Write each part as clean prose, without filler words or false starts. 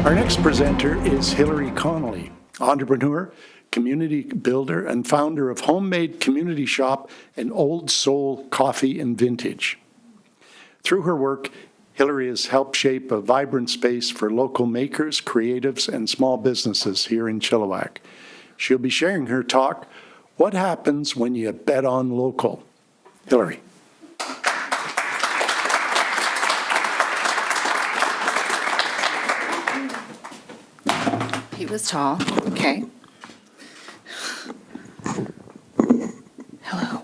Our next presenter is Hillary Connelly, entrepreneur, community builder, and founder of Homemade Community Shop and Old Soul Coffee and Vintage. Through her work, Hillary has helped shape a vibrant space for local makers, creatives, and small businesses here in Chilliwack. She'll be sharing her talk, What Happens When You Bet on Local? Hillary. He was tall. Okay. Hello.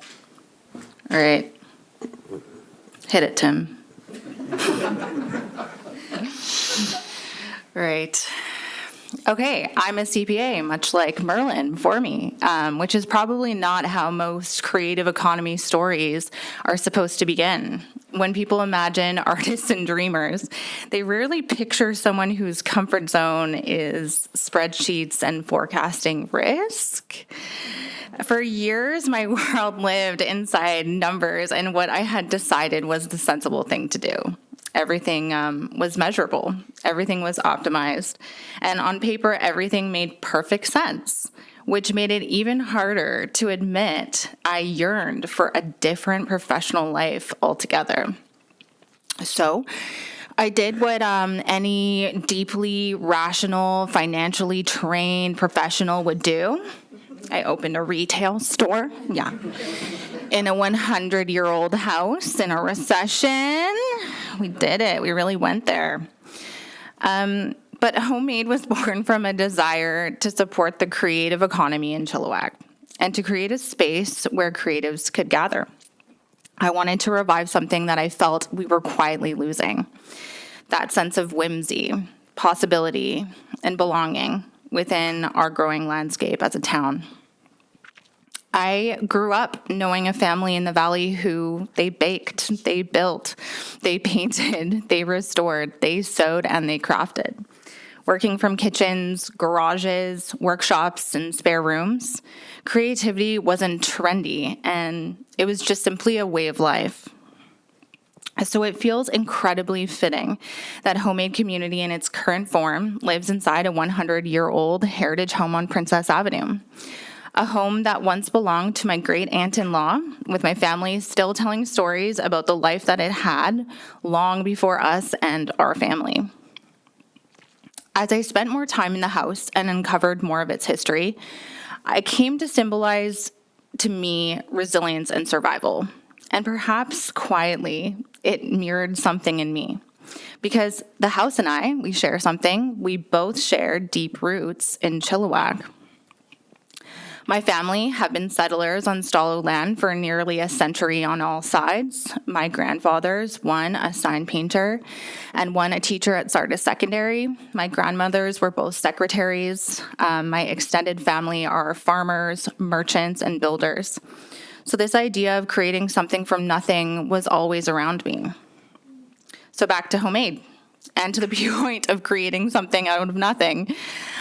All right. Hit it, Tim. Right. Okay, I'm a CPA, much like Merlin before me, which is probably not how most creative economy stories are supposed to begin. When people imagine artists and dreamers, they rarely picture someone whose comfort zone is spreadsheets and forecasting risk. For years, my world lived inside numbers and what I had decided was the sensible thing to do. Everything was measurable. Everything was optimized. And on paper, everything made perfect sense, which made it even harder to admit I yearned for a different professional life altogether. So I did what any deeply rational, financially trained professional would do. I opened a retail store, in a 100-year-old house in a recession. We did it. We really went there. But Homemade was born from a desire to support the creative economy in Chilliwack and to create a space where creatives could gather. I wanted to revive something that I felt we were quietly losing, that sense of whimsy, possibility, and belonging within our growing landscape as a town. I grew up knowing a family in the valley who they baked, they built, they painted, they restored, they sewed, and they crafted. Working from kitchens, garages, workshops, and spare rooms, creativity wasn't trendy, and it was just simply a way of life. So it feels incredibly fitting that Homemade Community in its current form lives inside a 100-year-old heritage home on Princess Avenue. A home that once belonged to my great-aunt-in-law, with my family still telling stories about the life that it had long before us and our family. As I spent more time in the house and uncovered more of its history, I came to symbolize, to me, resilience and survival. And perhaps quietly, it mirrored something in me. Because the house and I, we share something. We both share deep roots in Chilliwack. My family have been settlers on Stalo land for nearly a century on all sides. My grandfathers, one a sign painter and one a teacher at Sardis Secondary. My grandmothers were both secretaries. My extended family are farmers, merchants, and builders. So this idea of creating something from nothing was always around me. So back to Homemade. And to the point of creating something out of nothing,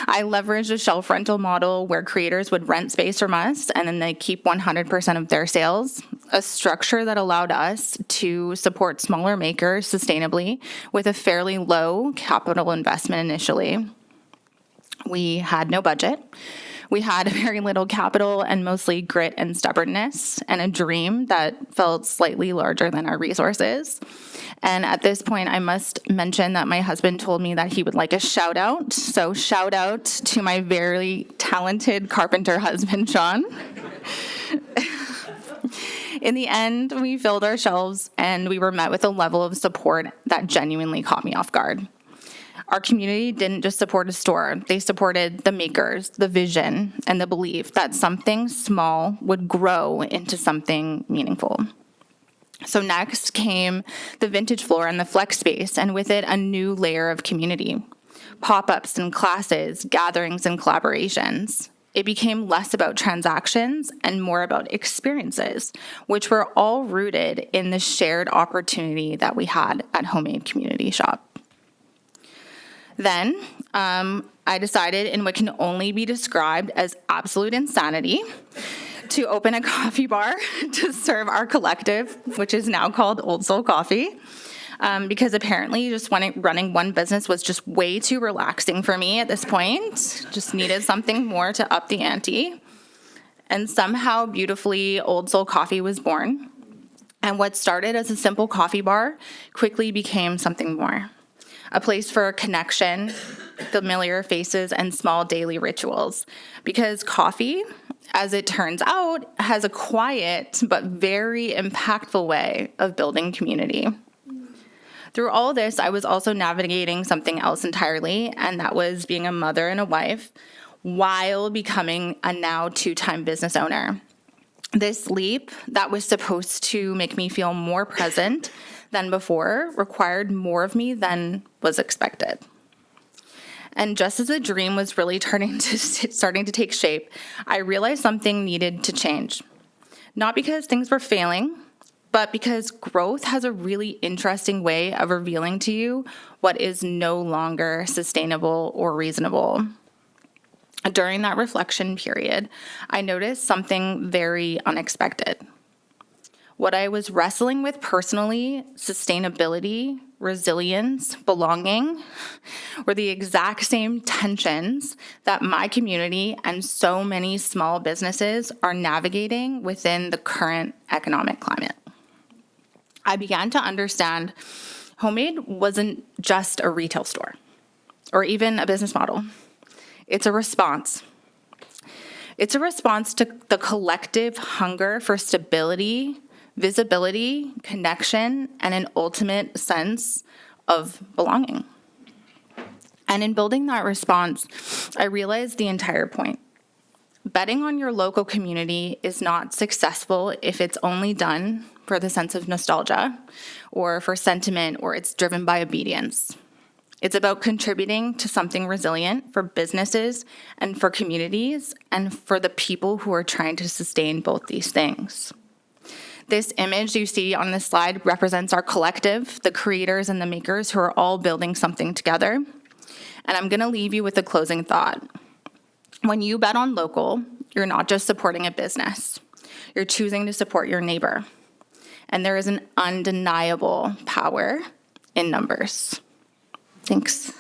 I leveraged a shelf rental model where creators would rent space from us and then they keep 100% of their sales, a structure that allowed us to support smaller makers sustainably with a fairly low capital investment initially. We had no budget. We had very little capital and mostly grit and stubbornness and a dream that felt slightly larger than our resources. And at this point, I must mention that my husband told me that he would like a shout out. So shout out to my very talented carpenter husband, Sean. In the end, we filled our shelves and we were met with a level of support that genuinely caught me off guard. Our community didn't just support a store. They supported the makers, the vision, and the belief that something small would grow into something meaningful. So next came the vintage floor and the flex space, and with it, a new layer of community. Pop-ups and classes, gatherings and collaborations. It became less about transactions and more about experiences, which were all rooted in the shared opportunity that we had at Homemade Community Shop. Then I decided, in what can only be described as absolute insanity, to open a coffee bar to serve our collective, which is now called Old Soul Coffee. because apparently just running one business was just way too relaxing for me at this point. Just needed something more to up the ante. And somehow, beautifully, Old Soul Coffee was born. And what started as a simple coffee bar quickly became something more. A place for connection, familiar faces, and small daily rituals. Because coffee, as it turns out, has a quiet but very impactful way of building community. Through all this, I was also navigating something else entirely, and that was being a mother and a wife while becoming a now 2-time business owner. This leap that was supposed to make me feel more present than before required more of me than was expected. And just as the dream was really starting to take shape, I realized something needed to change. Not because things were failing, but because growth has a really interesting way of revealing to you what is no longer sustainable or reasonable. During that reflection period, I noticed something very unexpected. What I was wrestling with personally, sustainability, resilience, belonging, were the exact same tensions that my community and so many small businesses are navigating within the current economic climate. I began to understand Homemade wasn't just a retail store or even a business model. It's a response. It's a response to the collective hunger for stability, visibility, connection, and an ultimate sense of belonging. And in building that response, I realized the entire point. Betting on your local community is not successful if it's only done for the sense of nostalgia or for sentiment, or it's driven by obedience. It's about contributing to something resilient for businesses and for communities and for the people who are trying to sustain both these things. This image you see on this slide represents our collective, the creators and the makers who are all building something together. And I'm going to leave you with a closing thought. When you bet on local, you're not just supporting a business. You're choosing to support your neighbor. And there is an undeniable power in numbers. Thanks.